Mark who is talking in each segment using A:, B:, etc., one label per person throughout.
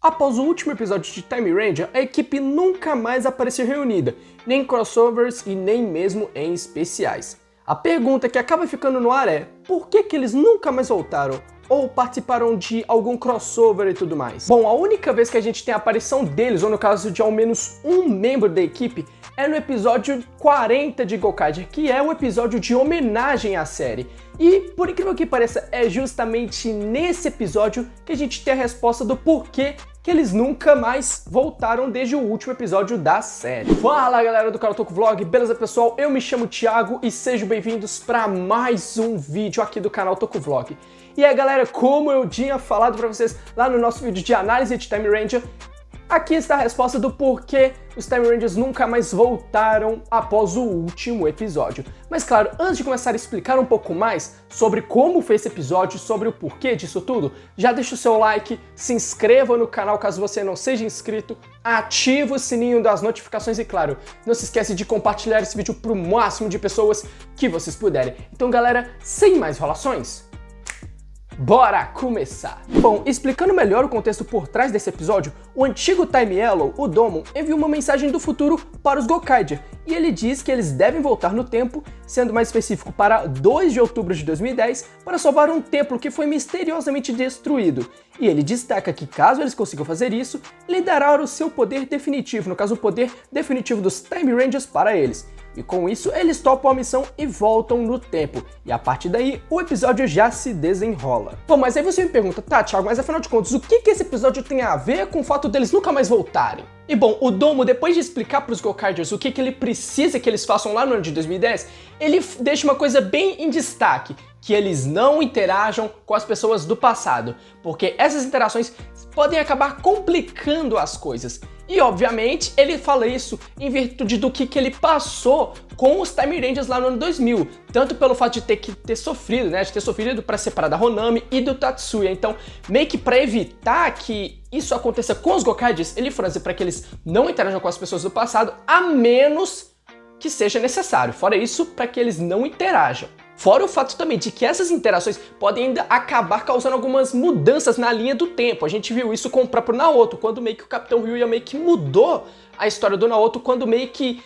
A: Após o último episódio de Time Ranger, a equipe nunca mais apareceu reunida, nem em crossovers e nem mesmo em especiais. A pergunta que acaba ficando no ar é, por que eles nunca mais voltaram? Ou participaram de algum crossover e tudo mais? Bom, a única vez que a gente tem a aparição deles, ou no caso de ao menos um membro da equipe, é no episódio 40 de Gokaiger, que é o episódio de homenagem à série. E, por incrível que pareça, é justamente nesse episódio que a gente tem a resposta do porquê que eles nunca mais voltaram desde o último episódio da série. Fala galera do canal Tocovlog, beleza pessoal? Eu me chamo Thiago e sejam bem-vindos para mais um vídeo aqui do canal Tocovlog. E aí galera, como eu tinha falado para vocês lá no nosso vídeo de análise de Time Ranger, aqui está a resposta do porquê os Time Rangers nunca mais voltaram após o último episódio. Mas claro, antes de começar a explicar um pouco mais sobre como foi esse episódio, sobre o porquê disso tudo, já deixa o seu like, se inscreva no canal caso você não seja inscrito, ativa o sininho das notificações e claro, não se esquece de compartilhar esse vídeo para o máximo de pessoas que vocês puderem. Então galera, sem mais enrolações, bora começar! Bom, explicando melhor o contexto por trás desse episódio, o antigo Time Yellow, o Domon, enviou uma mensagem do futuro para os Gokaiger, e ele diz que eles devem voltar no tempo, sendo mais específico para 2 de outubro de 2010, para salvar um templo que foi misteriosamente destruído. E ele destaca que caso eles consigam fazer isso, ele dará o seu poder definitivo, no caso o poder definitivo dos Time Rangers para eles. E com isso, eles topam a missão e voltam no tempo. E a partir daí, o episódio já se desenrola. Bom, mas aí você me pergunta, tá, Thiago, mas afinal de contas, o que esse episódio tem a ver com o fato deles nunca mais voltarem? E bom, o Domo, depois de explicar para os Gokaigers o que ele precisa que eles façam lá no ano de 2010, ele deixa uma coisa bem em destaque, que eles não interajam com as pessoas do passado, porque essas interações podem acabar complicando as coisas. E obviamente ele fala isso em virtude do que ele passou com os Time Rangers lá no ano 2000, tanto pelo fato de ter sofrido, né, de ter sofrido para separar da Honami e do Tatsuya. Então, meio que para evitar que isso aconteça com os Gokaigers, ele frase para que eles não interajam com as pessoas do passado, a menos que seja necessário. Fora isso, para que eles não interajam. Fora o fato também de que essas interações podem ainda acabar causando algumas mudanças na linha do tempo. A gente viu isso com o próprio Naoto, quando meio que o Capitão Ryuya meio que mudou a história do Naoto, quando meio que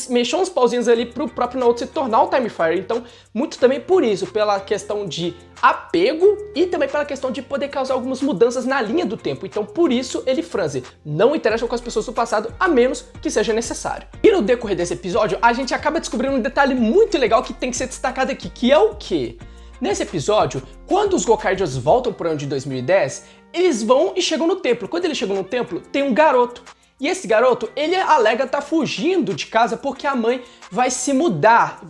A: mexeu uns pauzinhos ali pro próprio Naoto se tornar o Time Fire. Então, muito também por isso, pela questão de apego e também pela questão de poder causar algumas mudanças na linha do tempo. Então, por isso, ele franze, não interajam com as pessoas do passado, a menos que seja necessário. E no decorrer desse episódio, a gente acaba descobrindo um detalhe muito legal que tem que ser destacado aqui, que é o quê? Nesse episódio, quando os Gokaigers voltam pro ano de 2010, eles vão e chegam no templo. Quando eles chegam no templo, tem um garoto. E esse garoto, ele alega estar fugindo de casa porque a mãe vai se mudar,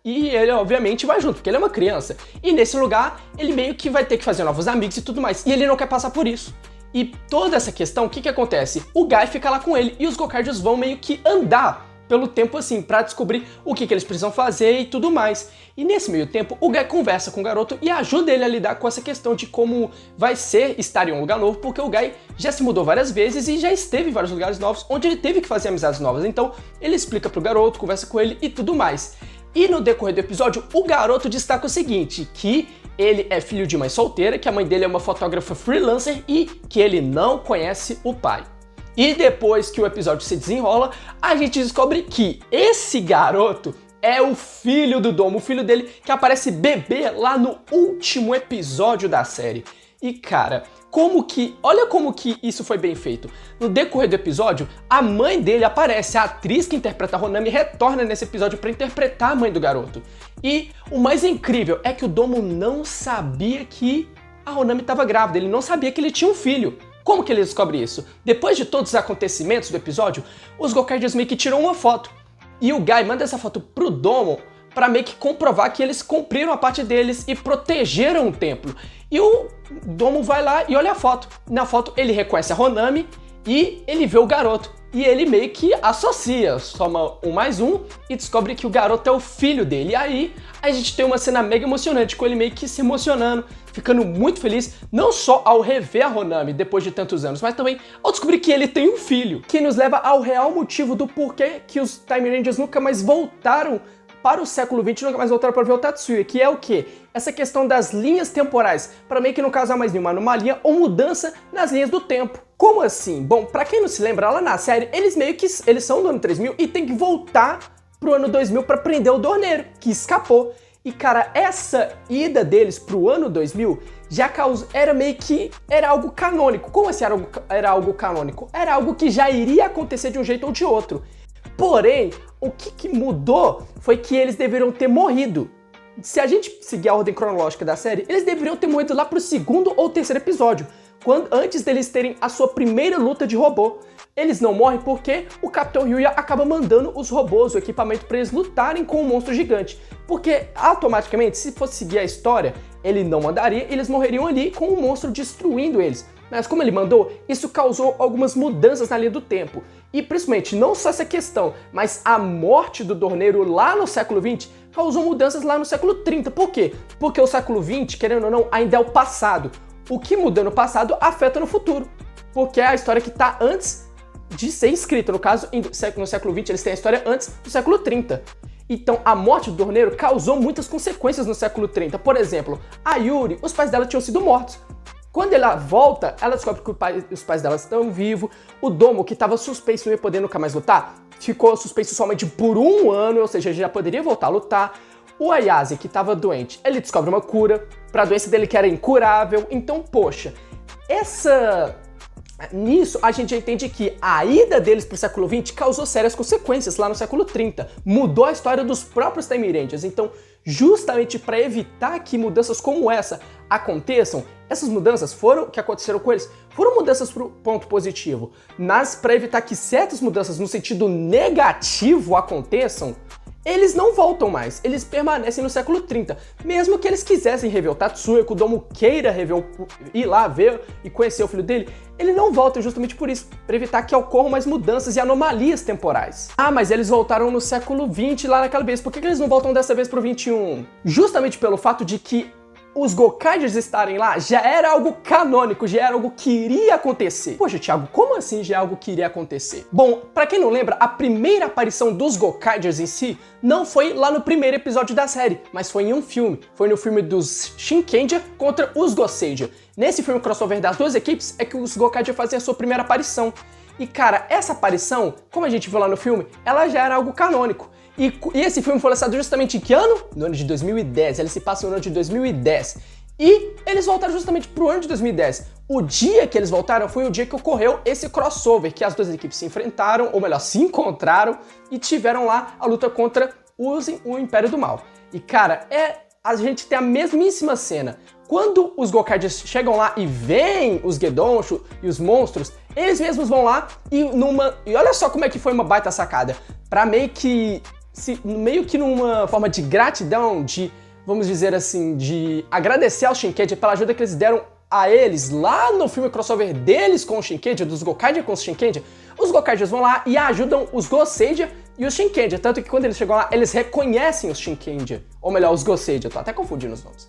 A: e ele obviamente vai junto, porque ele é uma criança. E nesse lugar, ele meio que vai ter que fazer novos amigos e tudo mais, e ele não quer passar por isso. E toda essa questão, o que acontece? O Guy fica lá com ele, e os Gokaigers vão meio que andar pelo tempo assim, pra descobrir o que eles precisam fazer e tudo mais. E nesse meio tempo, o Guy conversa com o garoto e ajuda ele a lidar com essa questão de como vai ser estar em um lugar novo, porque o Guy já se mudou várias vezes e já esteve em vários lugares novos, onde ele teve que fazer amizades novas. Então, ele explica pro garoto, conversa com ele e tudo mais. E no decorrer do episódio, o garoto destaca o seguinte, que ele é filho de mãe solteira, que a mãe dele é uma fotógrafa freelancer e que ele não conhece o pai. E depois que o episódio se desenrola, a gente descobre que esse garoto é o filho do Domo, o filho dele que aparece bebê lá no último episódio da série. E cara, olha como que isso foi bem feito. No decorrer do episódio, a mãe dele aparece, a atriz que interpreta a Honami retorna nesse episódio para interpretar a mãe do garoto. E o mais incrível é que o Domo não sabia que a Honami estava grávida, ele não sabia que ele tinha um filho. Como que ele descobre isso? Depois de todos os acontecimentos do episódio, os Gokaigers meio que tiram uma foto. E o Guy manda essa foto pro Domo para meio que comprovar que eles cumpriram a parte deles e protegeram o templo. E o Domo vai lá e olha a foto. Na foto ele reconhece a Honami e ele vê o garoto. E ele meio que associa, soma 1 mais 1 e descobre que o garoto é o filho dele. E aí a gente tem uma cena mega emocionante com ele meio que se emocionando, ficando muito feliz, não só ao rever a Honami depois de tantos anos, mas também ao descobrir que ele tem um filho, que nos leva ao real motivo do porquê que os Time Rangers nunca mais voltaram para o século XX e nunca mais voltaram para ver o Tatsuya, que é o quê? Essa questão das linhas temporais, para meio que não causar mais nenhuma anomalia ou mudança nas linhas do tempo. Como assim? Bom, para quem não se lembra, lá na série, eles são do ano 3000 e tem que voltar pro ano 2000 para prender o Dorneiro, que escapou. E cara, essa ida deles pro ano 2000 já era algo canônico. Como assim era algo canônico? Era algo que já iria acontecer de um jeito ou de outro. Porém, o que mudou foi que eles deveriam ter morrido. Se a gente seguir a ordem cronológica da série, eles deveriam ter morrido lá pro segundo ou terceiro episódio, antes deles terem a sua primeira luta de robô. Eles não morrem porque o Capitão Ryuya acaba mandando os robôs, o equipamento, para eles lutarem com o monstro gigante. Porque, automaticamente, se fosse seguir a história, ele não mandaria, eles morreriam ali com o monstro destruindo eles. Mas como ele mandou, isso causou algumas mudanças na linha do tempo. E principalmente, não só essa questão, mas a morte do Dorneiro lá no século XX causou mudanças lá no século 30. Por quê? Porque o século XX, querendo ou não, ainda é o passado. O que muda no passado afeta no futuro. Porque é a história que está antes de ser escrita. No caso, no século XX, eles têm a história antes do século 30. Então, a morte do Dorneiro causou muitas consequências no século 30. Por exemplo, a Yuri, os pais dela tinham sido mortos. Quando ela volta, ela descobre que os pais dela estão vivos. O Domo, que estava suspenso e não ia poder nunca mais lutar, ficou suspenso somente por 1 ano, ou seja, já poderia voltar a lutar. O Ayase, que estava doente, ele descobre uma cura para a doença dele que era incurável. Então, poxa, nisso a gente já entende que a ida deles pro século XX causou sérias consequências lá no século 30. Mudou a história dos próprios Time Rangers. Então, justamente para evitar que mudanças como essa aconteçam, essas mudanças que aconteceram com eles foram mudanças pro ponto positivo. Mas para evitar que certas mudanças no sentido negativo aconteçam, eles não voltam mais, eles permanecem no século 30. Mesmo que eles quisessem rever o Tatsuya, que o Domo queira ir lá ver e conhecer o filho dele, ele não volta justamente por isso, para evitar que ocorram mais mudanças e anomalias temporais. Ah, mas eles voltaram no século 20 lá naquela vez, por que eles não voltam dessa vez pro 21? Justamente pelo fato de que os Gokaiders estarem lá já era algo canônico, já era algo que iria acontecer. Poxa, Thiago, como assim já é algo que iria acontecer? Bom, pra quem não lembra, a primeira aparição dos Gokaiders em si não foi lá no primeiro episódio da série, mas foi em um filme. Foi no filme dos Shinkenger contra os Goseiger. Nesse filme crossover das duas equipes é que os Gokaiders fazem a sua primeira aparição. E cara, essa aparição, como a gente viu lá no filme, ela já era algo canônico. E esse filme foi lançado justamente em que ano? No ano de 2010, ele se passa no ano de 2010. E eles voltaram justamente pro ano de 2010. O dia que eles voltaram foi o dia que ocorreu esse crossover, que as duas equipes se enfrentaram, ou melhor, se encontraram e tiveram lá a luta contra o Império do Mal. E cara, a gente tem a mesmíssima cena. Quando os Gokaiders chegam lá e veem os Gedonshu e os monstros, eles mesmos vão lá e olha só como é que foi uma baita sacada. Pra meio que numa forma de gratidão, vamos dizer assim, de agradecer ao Shinkenger pela ajuda que eles deram a eles lá no filme crossover deles com o Shinkenger, dos Gokaiger com os Shinkenger, os Gokaigers vão lá e ajudam os Goseiger e os Shinkenger, tanto que quando eles chegam lá, eles reconhecem os Shinkenger, ou melhor, os Goseiger, tô até confundindo os nomes.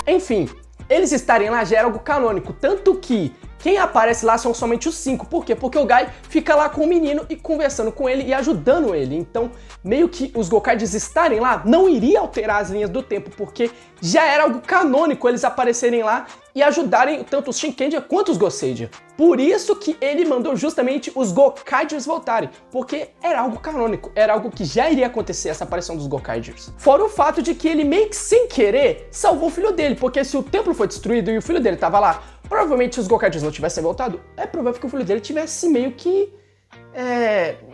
A: Enfim, eles estarem lá já era algo canônico, tanto que quem aparece lá são somente os 5. Por quê? Porque o Guy fica lá com o menino e conversando com ele e ajudando ele. Então, meio que os Gokaiders estarem lá não iria alterar as linhas do tempo, porque já era algo canônico eles aparecerem lá e ajudarem tanto os Shinkenger quanto os Goseiger. Por isso que ele mandou justamente os Gokaiders voltarem, porque era algo canônico, era algo que já iria acontecer, essa aparição dos Gokaiders. Fora o fato de que ele meio que sem querer salvou o filho dele, porque se o templo foi destruído e o filho dele tava lá, provavelmente se os Gokaiders não tivessem voltado, é provável que o filho dele tivesse meio que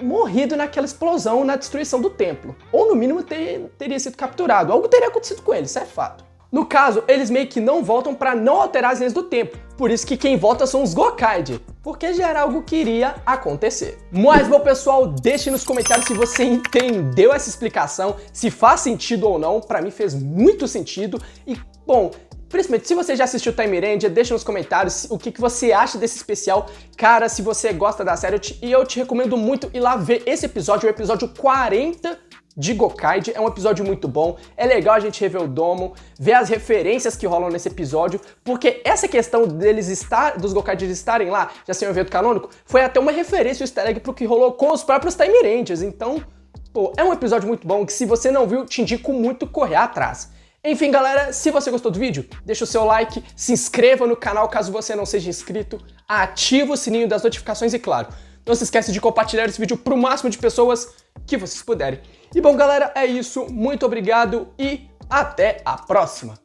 A: morrido naquela explosão, na destruição do templo. Ou no mínimo teria sido capturado, algo teria acontecido com ele, isso é fato. No caso, eles meio que não voltam para não alterar as linhas do tempo. Por isso que quem volta são os Gokaiger, porque já era algo que iria acontecer. Mas, bom pessoal, deixe nos comentários se você entendeu essa explicação, se faz sentido ou não. Para mim fez muito sentido e, bom, principalmente se você já assistiu Time Ranger, deixa nos comentários o que você acha desse especial. Cara, se você gosta da série, eu te recomendo muito ir lá ver esse episódio, o episódio 40 de Gokaiger. É um episódio muito bom, é legal a gente rever o Domo, ver as referências que rolam nesse episódio, porque essa questão dos Gokaigers estarem lá, já sem um evento canônico, foi até uma referência, um easter egg pro que rolou com os próprios Time Rangers. Então, Pô, é um episódio muito bom que se você não viu, te indico muito correr atrás. Enfim, galera, se você gostou do vídeo, deixa o seu like, se inscreva no canal caso você não seja inscrito, ativa o sininho das notificações e, claro, não se esqueça de compartilhar esse vídeo pro máximo de pessoas que vocês puderem. E bom, galera, é isso. Muito obrigado e até a próxima!